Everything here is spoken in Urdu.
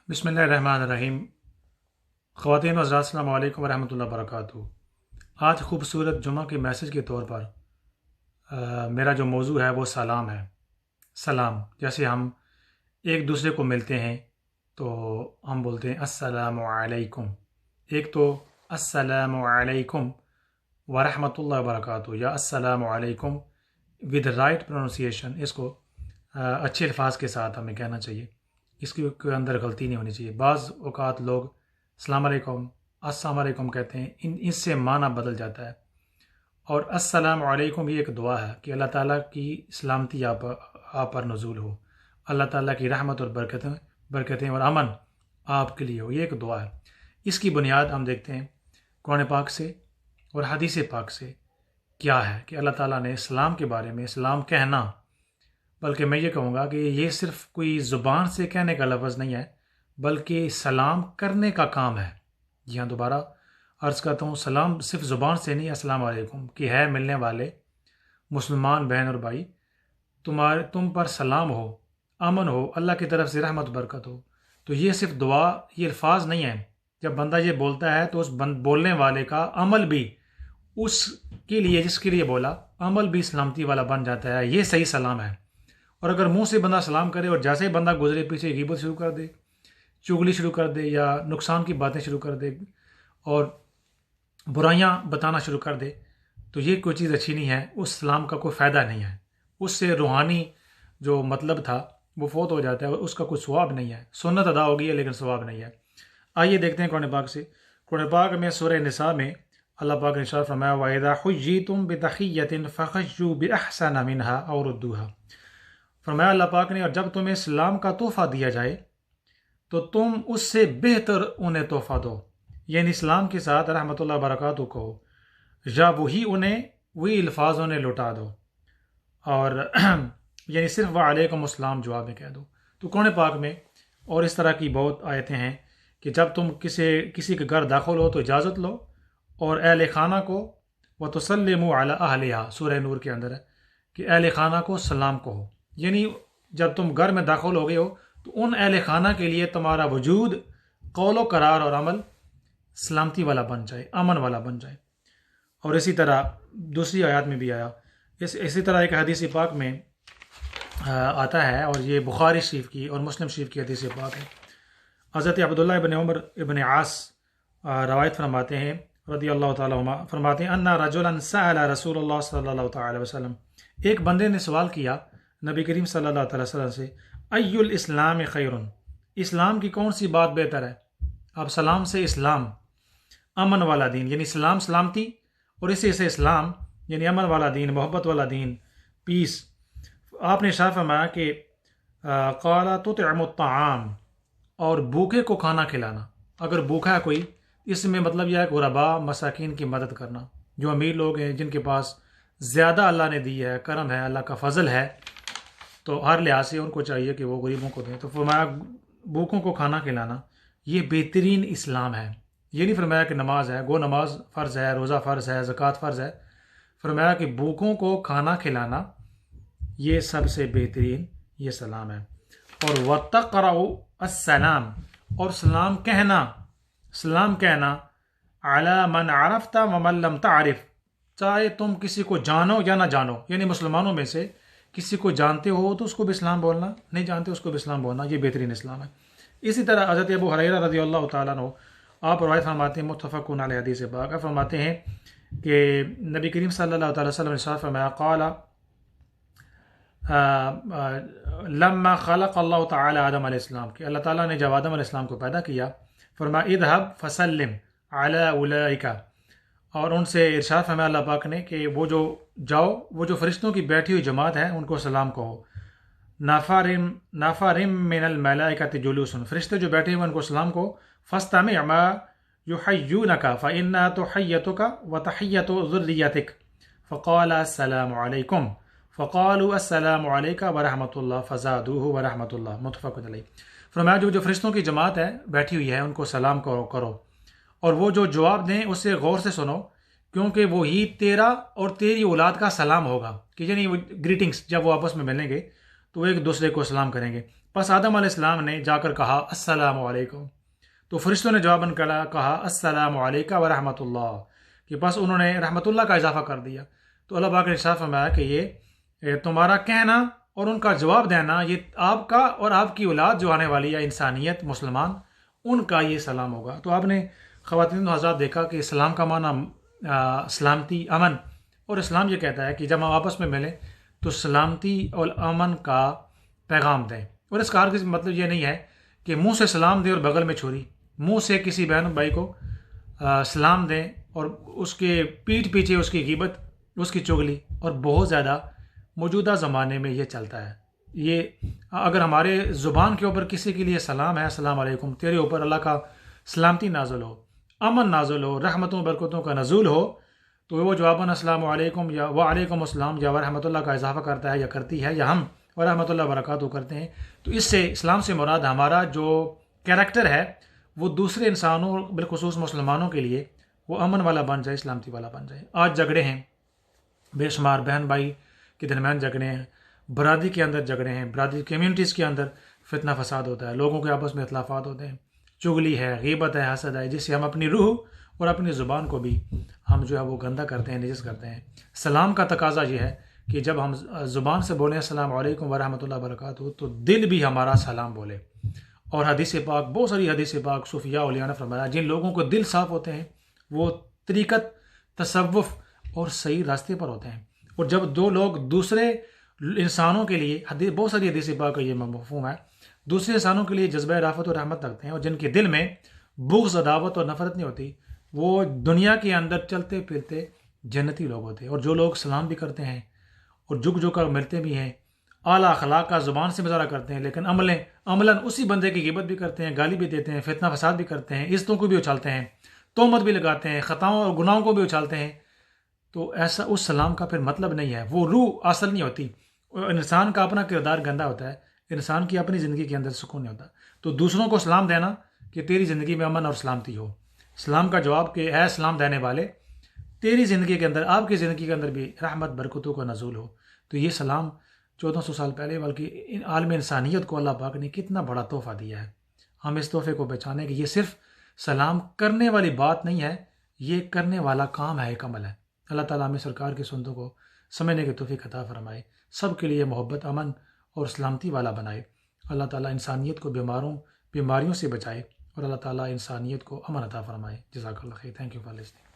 بسم اللہ الرحمن الرحیم۔ خواتین و حضرات، السلام علیکم ورحمۃ اللہ وبرکاتہ۔ آج خوبصورت جمعہ کے میسج کے طور پر میرا جو موضوع ہے وہ سلام ہے۔ سلام، جیسے ہم ایک دوسرے کو ملتے ہیں تو ہم بولتے ہیں السلام علیکم۔ ایک تو السلام علیکم ورحمۃ اللہ وبرکاتہ یا السلام علیکم ود رائٹ پروننسیشن، اس کو اچھے الفاظ کے ساتھ ہمیں کہنا چاہیے، اس کے اندر غلطی نہیں ہونی چاہیے۔ بعض اوقات لوگ السلام علیکم السلام علیکم کہتے ہیں، اس سے معنی بدل جاتا ہے۔ اور السلام علیکم یہ ایک دعا ہے کہ اللہ تعالیٰ کی سلامتی آپ پر نزول ہو، اللہ تعالیٰ کی رحمت اور برکتیں اور امن آپ کے لیے ہو، یہ ایک دعا ہے۔ اس کی بنیاد ہم دیکھتے ہیں قرآن پاک سے اور حدیث پاک سے کیا ہے کہ اللہ تعالیٰ نے اسلام کے بارے میں، سلام کہنا، بلکہ میں یہ کہوں گا کہ یہ صرف کوئی زبان سے کہنے کا لفظ نہیں ہے، بلکہ سلام کرنے کا کام ہے۔ جی ہاں، دوبارہ عرض کرتا ہوں، سلام صرف زبان سے نہیں، السلام علیکم کہ ہے ملنے والے مسلمان بہن اور بھائی، تم پر سلام ہو، امن ہو، اللہ کی طرف سے رحمت برکت ہو۔ تو یہ صرف دعا، یہ الفاظ نہیں ہیں۔ جب بندہ یہ بولتا ہے تو اس بولنے والے کا عمل بھی اس کے لیے، جس کے لیے بولا، عمل بھی سلامتی والا بن جاتا ہے۔ یہ صحیح سلام ہے۔ اور اگر منہ سے بندہ سلام کرے اور جیسے ہی بندہ گزرے پیچھے غیبت شروع کر دے، چغلی شروع کر دے، یا نقصان کی باتیں شروع کر دے اور برائیاں بتانا شروع کر دے، تو یہ کوئی چیز اچھی نہیں ہے، اس سلام کا کوئی فائدہ نہیں ہے۔ اس سے روحانی جو مطلب تھا وہ فوت ہو جاتا ہے، اور اس کا کوئی ثواب نہیں ہے۔ سنت ادا ہو گئی ہے لیکن ثواب نہیں ہے۔ آئیے دیکھتے ہیں قرآن پاک سے۔ قرآن پاک میں سورہ نساء میں اللہ پاک نے ارشاد فرمایا وَإِذَا حُيِّيتُم بِتَحِيَّةٍ فَحَيُّوا بِأَحْسَنَ مِنْهَا أَوْ رُدُّوهَا۔ فرمایا اللہ پاک نے، اور جب تمہیں سلام کا تحفہ دیا جائے تو تم اس سے بہتر انہیں تحفہ دو، یعنی اسلام کے ساتھ رحمۃ اللہ وبرکاتہ کہو، یا وہی الفاظ انہیں لوٹا دو، اور یعنی صرف وعلیکم السلام جواب میں کہہ دو۔ تو قرآن پاک میں اور اس طرح کی بہت آیتیں ہیں کہ جب تم کسی کے گھر داخل ہو تو اجازت لو، اور اہل خانہ کو وَتُسَلِّمُوا عَلَىٰ أَهْلِهَا، سورہ نور کے اندر ہے کہ اہل خانہ کو سلام کہو، یعنی جب تم گھر میں داخل ہو گئے ہو تو ان اہل خانہ کے لیے تمہارا وجود، قول و قرار اور عمل سلامتی والا بن جائے، امن والا بن جائے۔ اور اسی طرح دوسری آیات میں بھی آیا، اسی طرح ایک حدیث پاک میں آتا ہے، اور یہ بخاری شریف کی اور مسلم شریف کی حدیث پاک ہے۔ حضرت عبداللہ ابن عمر ابن عاص روایت فرماتے ہیں رضی اللہ تعالیٰ عنہ، فرماتے ہیں ان رجلا سأل رسول اللہ صلی اللہ تعالی وسلم، ایک بندے نے سوال کیا نبی کریم صلی اللہ تعالی وسلم سے، ای الاسلام خیر، اسلام کی کون سی بات بہتر ہے؟ اب سلام سے اسلام، امن والا دین، یعنی سلام سلامتی، اور اسی سے اسلام یعنی امن والا دین، محبت والا دین، پیس۔ آپ نے ارشاد فرمایا کہ قال تطعم الطعام، اور بھوکے کو کھانا کھلانا۔ اگر بھوکا ہے کوئی، اس میں مطلب یہ ہے کہ غرباء مساکین کی مدد کرنا، جو امیر لوگ ہیں، جن کے پاس زیادہ اللہ نے دی ہے، کرم ہے، اللہ کا فضل ہے، تو ہر لحاظ سے ان کو چاہیے کہ وہ غریبوں کو دیں۔ تو فرمایا بھوکوں کو کھانا کھلانا یہ بہترین اسلام ہے۔ یہ نہیں فرمایا کہ نماز ہے، گو نماز فرض ہے، روزہ فرض ہے، زکوٰۃ فرض ہے۔ فرمایا کہ بھوکوں کو کھانا کھلانا یہ سب سے بہترین یہ سلام ہے۔ اور وَتَقْرَأُ السلام، اور سلام کہنا عَلَى مَنْ عَرَفْتَ وَمَنْ لَمْ تَعْرِفْ، چاہے تم کسی کو جانو یا نہ جانو، یعنی مسلمانوں میں سے کسی کو جانتے ہو تو اس کو بھی اسلام بولنا، نہیں جانتے اس کو بھی اسلام بولنا، یہ بہترین اسلام ہے۔ اسی طرح حضرت ابو ہریرہ رضی اللہ تعالیٰ عنہ آپ روایت فرماتے ہیں، متفق علیہ حدیث پاک، فرماتے ہیں کہ نبی کریم صلی اللہ تعالی وسلم نے ارشاد فرمایا قال لما خلق اللہ تعالی آدم علیہ السلام، کہ اللہ تعالیٰ نے جب آدم علیہ السلام کو پیدا کیا، فرمایا اذهب فسلم علی اولئک، اور ان سے ارشاد فرمایا اللہ پاک نے کہ وہ جو فرشتوں کی بیٹھی ہوئی جماعت ہے ان کو سلام کہو، نفر من الملائکۃ جلوس، فرشتے جو بیٹھے ہوئے ان کو سلام کہو، فاستمع ما یحیونک فإنها تحیتک وتحیت ذریتک، فقال السلام علیکم، فقالوا السلام علیک ورحمۃ اللہ فزادوہ ورحمۃ اللہ، متفق علیہ۔ فرمایا جو فرشتوں کی جماعت ہے بیٹھی ہوئی ہے ان کو سلام کرو، اور وہ جو جواب دیں اسے غور سے سنو، کیونکہ وہی تیرا اور تیری اولاد کا سلام ہوگا، کہ یعنی گریٹنگس، جب وہ آپس میں ملیں گے تو وہ ایک دوسرے کو سلام کریں گے۔ پس آدم علیہ السلام نے جا کر کہا السلام علیکم، تو فرشتوں نے جواباً کہا السلام علیکم ورحمۃ اللہ، کہ پس انہوں نے رحمۃ اللہ کا اضافہ کر دیا۔ تو اللہ پاک نے ارشاد فرمایا کہ یہ تمہارا کہنا اور ان کا جواب دینا، یہ آپ کا اور آپ کی اولاد جو آنے والی ہے، انسانیت، مسلمان، ان کا یہ سلام ہوگا۔ تو آپ نے خواتین و حضرات دیکھا کہ اسلام کا معنی سلامتی، امن، اور اسلام یہ کہتا ہے کہ جب ہم آپس میں ملیں تو سلامتی اور امن کا پیغام دیں۔ اور اس کا ہرگز مطلب یہ نہیں ہے کہ منہ سے سلام دیں اور بغل میں چھری، منہ سے کسی بہن بھائی کو سلام دیں اور اس کے پیٹھ پیچھے اس کی غیبت، اس کی چغلی، اور بہت زیادہ موجودہ زمانے میں یہ چلتا ہے۔ یہ اگر ہمارے زبان کے اوپر کسی کے لیے سلام ہے، السلام علیکم، تیرے اوپر اللہ کا سلامتی نازل ہو، امن نازل ہو، رحمتوں برکتوں کا نزول ہو، تو وہ جواباً السلام علیکم یا وعلیکم السلام یا ورحمۃ اللہ کا اضافہ کرتا ہے یا کرتی ہے، یا ہم ورحمۃ اللہ وبرکاتہ کرتے ہیں۔ تو اس سے اسلام سے مراد ہمارا جو کیریکٹر ہے وہ دوسرے انسانوں، بالخصوص مسلمانوں کے لیے وہ امن والا بن جائے، سلامتی والا بن جائے۔ آج جھگڑے ہیں، بے شمار بہن بھائی کے درمیان جھگڑے ہیں، برادری کے اندر جھگڑے ہیں، برادری کمیونٹیز کے اندر فتنہ فساد ہوتا ہے، لوگوں کے آپس میں اختلافات ہوتے ہیں، چغلی ہے، غیبت ہے، حسد ہے، جس سے ہم اپنی روح اور اپنی زبان کو بھی ہم جو ہے وہ گندہ کرتے ہیں، نجس کرتے ہیں۔ سلام کا تقاضا یہ ہے کہ جب ہم زبان سے بولیں السلام علیکم ورحمۃ اللہ وبرکاتہ، تو دل بھی ہمارا سلام بولے۔ اور حدیث پاک، بہت ساری حدیث پاک صوفیاء اولیاء نے فرمایا جن لوگوں کو دل صاف ہوتے ہیں وہ طریقت، تصوف اور صحیح راستے پر ہوتے ہیں۔ اور جب دو لوگ دوسرے انسانوں کے لیے، بہت ساری حدیث پاک کا یہ مفہوم ہے، دوسرے انسانوں کے لیے جذبہ رافت اور رحمت رکھتے ہیں، اور جن کے دل میں بغض، عداوت اور نفرت نہیں ہوتی، وہ دنیا کے اندر چلتے پھرتے جنتی لوگ ہوتے ہیں۔ اور جو لوگ سلام بھی کرتے ہیں اور جھک جھک کر ملتے بھی ہیں، اعلیٰ اخلاق کا زبان سے مظاہرہ کرتے ہیں، لیکن عملاً اسی بندے کی غیبت بھی کرتے ہیں، گالی بھی دیتے ہیں، فتنہ فساد بھی کرتے ہیں، عزتوں کو بھی اچھالتے ہیں، تہمت بھی لگاتے ہیں، خطاؤں اور گناہوں کو بھی اچھالتے ہیں، تو ایسا اس سلام کا پھر مطلب نہیں ہے، وہ روح اصل نہیں ہوتی۔ انسان کا اپنا کردار گندا ہوتا ہے، انسان کی اپنی زندگی کے اندر سکون نہیں ہوتا۔ تو دوسروں کو سلام دینا کہ تیری زندگی میں امن اور سلامتی ہو، سلام کا جواب کہ اے سلام دینے والے، تیری زندگی کے اندر، آپ کی زندگی کے اندر بھی رحمت برکتوں کا نزول ہو۔ تو یہ سلام 1400 سال پہلے بلکہ عالم انسانیت کو اللہ پاک نے کتنا بڑا تحفہ دیا ہے۔ ہم اس تحفے کو پہچانے کہ یہ صرف سلام کرنے والی بات نہیں ہے، یہ کرنے والا کام ہے، ایک عمل ہے۔ اللہ تعالیٰ ہمیں سرکار کی سنتوں کو سمجھنے کی توفیق عطا فرمائے، سب کے لیے محبت، امن اور سلامتی والا بنائے۔ اللہ تعالیٰ انسانیت کو بیماریوں سے بچائے، اور اللہ تعالیٰ انسانیت کو امن عطا فرمائے۔ جزاک اللہ خیر۔ Thank you for listening.